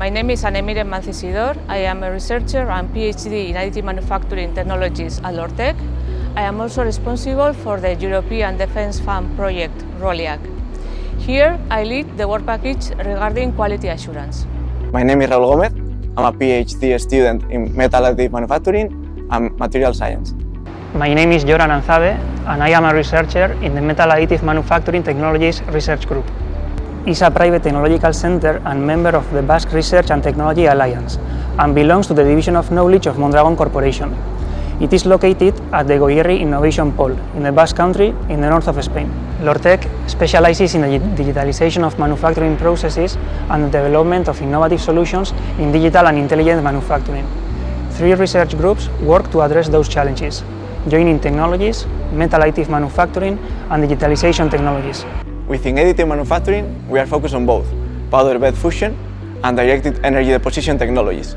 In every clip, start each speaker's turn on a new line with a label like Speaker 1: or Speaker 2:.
Speaker 1: My name is Anemire Mancisidor. I am a researcher and PhD in Additive Manufacturing Technologies at Lortek. I am also responsible for the European Defence Fund project ROLIAC. Here I lead the work package regarding quality assurance.
Speaker 2: My name is Raúl Gómez. I'm a PhD student in metal additive manufacturing and material science.
Speaker 3: My name is Joran Anzabe and I am a researcher in the Metal Additive Manufacturing Technologies Research Group. It's a private technological center and member of the Basque Research and Technology Alliance and belongs to the Division of Knowledge of Mondragon Corporation. It is located at the Goierri Innovation Pole in the Basque Country in the north of Spain. Lortek specializes in the digitalization of manufacturing processes and the development of innovative solutions in digital and intelligent manufacturing. 3 research groups work to address those challenges: joining technologies, metal additive manufacturing, and digitalization technologies.
Speaker 2: Within additive manufacturing, we are focused on both powder bed fusion and directed energy deposition technologies.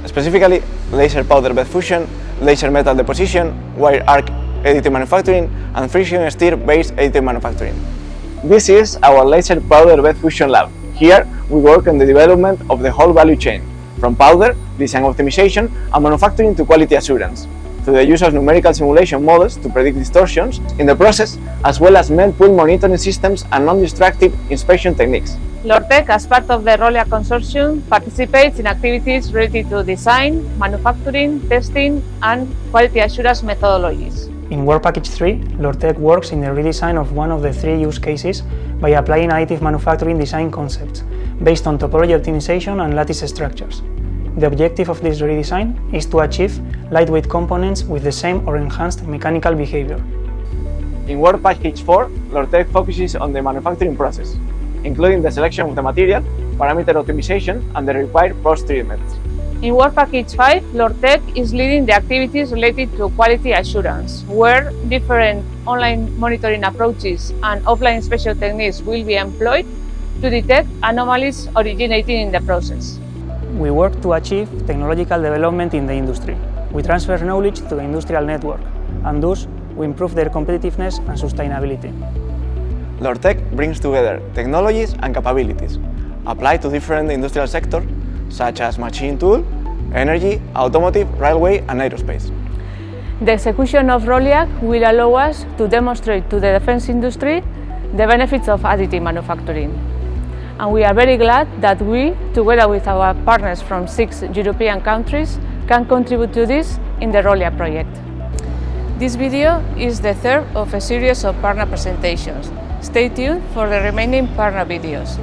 Speaker 2: Specifically, laser powder bed fusion, laser metal deposition, wire arc additive manufacturing, and friction stir based additive manufacturing. This is our laser powder bed fusion lab. Here, we work on the development of the whole value chain, from powder, design optimization, and manufacturing to quality assurance, through the use of numerical simulation models to predict distortions in the process, as well as melt pool monitoring systems and non-destructive inspection techniques.
Speaker 1: Lortek, as part of the ROLIAC consortium, participates in activities related to design, manufacturing, testing, and quality assurance methodologies.
Speaker 3: In Work Package 3, Lortek works in the redesign of one of the 3 use cases by applying additive manufacturing design concepts based on topology optimization and lattice structures. The objective of this redesign is to achieve lightweight components with the same or enhanced mechanical behavior.
Speaker 2: In Work Package 4, Lortek focuses on the manufacturing process, including the selection of the material, parameter optimization, and the required post-treatments.
Speaker 1: In Work Package 5, Lortek is leading the activities related to quality assurance, where different online monitoring approaches and offline inspection techniques will be employed to detect anomalies originating in the process.
Speaker 3: We work to achieve technological development in the industry. We transfer knowledge to the industrial network, and thus we improve their competitiveness and sustainability.
Speaker 2: Lortek brings together technologies and capabilities applied to different industrial sectors such as machine tool, energy, automotive, railway, and aerospace.
Speaker 1: The execution of ROLIAC will allow us to demonstrate to the defense industry the benefits of additive manufacturing. And we are very glad that we, together with our partners from 6 European countries, can contribute to this in the ROLIAC project. This video is the 3rd of a series of partner presentations. Stay tuned for the remaining partner videos.